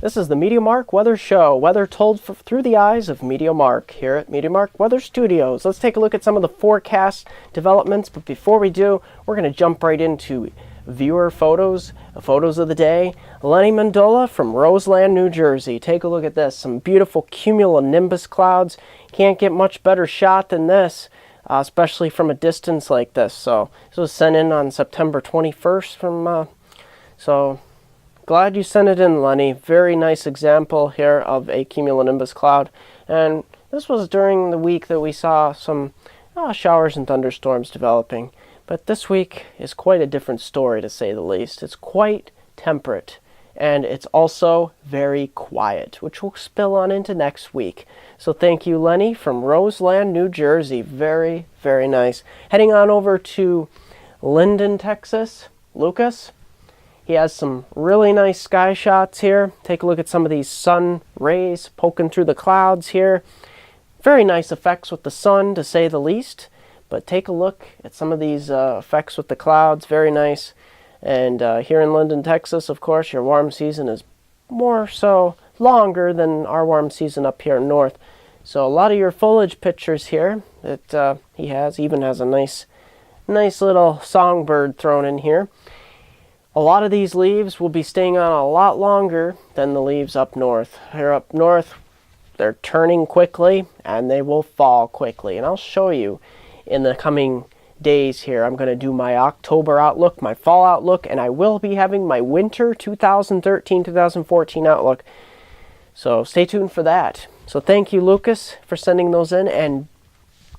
This is the MeteoMark Weather Show, weather told through the eyes of MeteoMark here at MeteoMark Weather Studios. Let's take a look at some of the forecast developments, but before we do, we're going to jump right into viewer photos of the day. Lenny Mandola from Roseland, New Jersey. Take a look at this, some beautiful cumulonimbus clouds. Can't get much better shot than this, especially from a distance like this. So this was sent in on September 21st from, so glad you sent it in, Lenny. Very nice example here of a cumulonimbus cloud. And this was during the week that we saw some showers and thunderstorms developing. But this week is quite a different story, to say the least. It's quite temperate, and it's also very quiet, which will spill on into next week. So thank you, Lenny, from Roseland, New Jersey. Very, very nice. Heading on over to Linden, Texas. Lucas. He has some really nice sky shots here. Take a look at some of these sun rays poking through the clouds here. Very nice effects with the sun, to say the least. But take a look at some of these effects with the clouds. Very nice. And here in Linden, Texas, of course, your warm season is more so longer than our warm season up here north. So a lot of your foliage pictures here that he has, even has a nice little songbird thrown in here. A lot of these leaves will be staying on a lot longer than the leaves up north. Here up north, they're turning quickly and they will fall quickly. And I'll show you in the coming days here. I'm going to do my October outlook, my fall outlook, and I will be having my winter 2013-2014 outlook. So stay tuned for that. So thank you, Lucas, for sending those in, and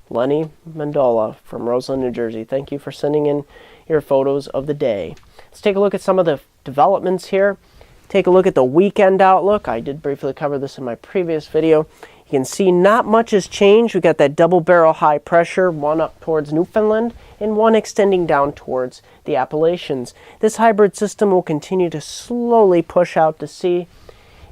Lenny Mandola from Roseland, New Jersey. Thank you for sending in your photos of the day. Let's take a look at some of the developments here. Take a look at the weekend outlook. I did briefly cover this in my previous video. You can see not much has changed. We got that double barrel high pressure, one up towards Newfoundland and one extending down towards the Appalachians. This hybrid system will continue to slowly push out to sea.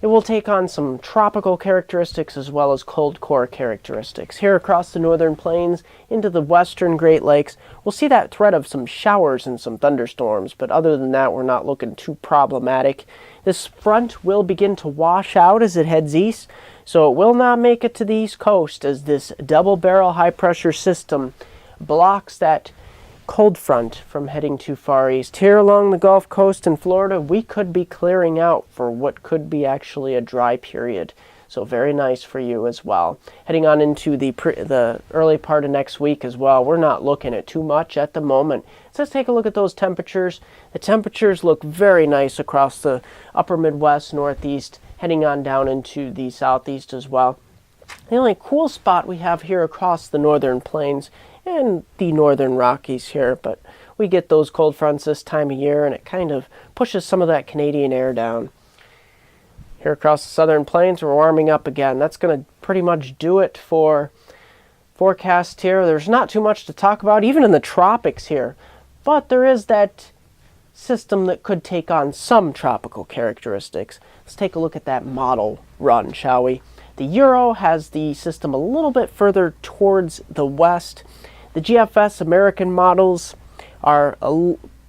It will take on some tropical characteristics as well as cold core characteristics. Here across the northern plains into the western Great Lakes, we'll see that threat of some showers and some thunderstorms, but other than that, we're not looking too problematic. This front will begin to wash out as it heads east, so it will not make it to the east coast as this double barrel high pressure system blocks that cold front from heading too far east. Here along the Gulf Coast in Florida, we could be clearing out for what could be actually a dry period. So very nice for you as well. Heading on into the early part of next week as well, we're not looking at too much at the moment. So let's take a look at those temperatures. The temperatures look very nice across the upper Midwest, Northeast, heading on down into the Southeast as well. The only cool spot we have here across the northern plains and the northern Rockies here, but we get those cold fronts this time of year and it kind of pushes some of that Canadian air down. Here across the southern plains, we're warming up again. That's going to pretty much do it for forecast here. There's not too much to talk about, even in the tropics here, but there is that system that could take on some tropical characteristics. Let's take a look at that model run, shall we? The Euro has the system a little bit further towards the west. The GFS American models are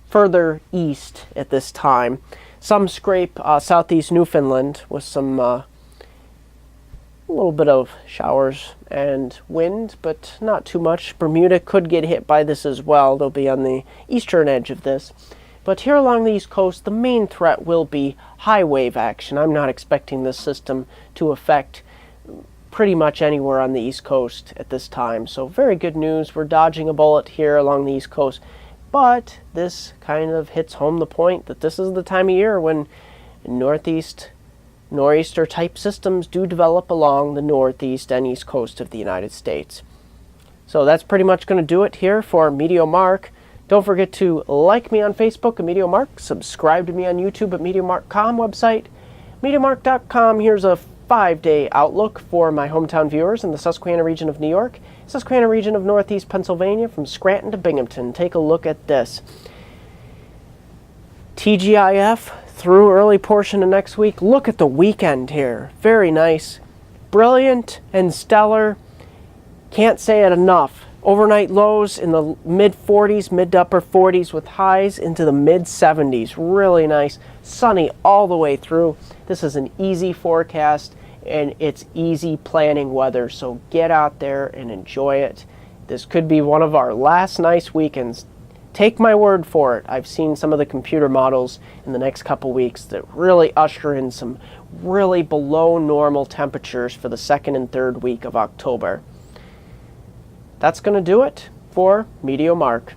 further east at this time. Some scrape southeast Newfoundland with some a little bit of showers and wind, but not too much. Bermuda could get hit by this as well. They'll be on the eastern edge of this. But here along the east coast, the main threat will be high wave action. I'm not expecting this system to affect pretty much anywhere on the east coast at this time. So very good news. We're dodging a bullet here along the east coast. But this kind of hits home the point that this is the time of year when nor'easter type systems do develop along the northeast and east coast of the United States. So that's pretty much going to do it here for MeteoMark. Don't forget to like me on Facebook at MeteoMark, subscribe to me on YouTube at MeteoMark.com website, MeteoMark.com. Here's a 5-day outlook for my hometown viewers in the Susquehanna region of New York, Susquehanna region of Northeast Pennsylvania, from Scranton to Binghamton. Take a look at this. TGIF through early portion of next week. Look at the weekend here. Very nice. Brilliant and stellar. Can't say it enough Overnight lows in the mid 40s, mid to upper 40s with highs into the mid 70s. Really nice. Sunny all the way through. This is an easy forecast and it's easy planning weather. So get out there and enjoy it. This could be one of our last nice weekends. Take my word for it. I've seen some of the computer models in the next couple weeks that really usher in some really below normal temperatures for the second and third week of October. That's going to do it for MeteoMark.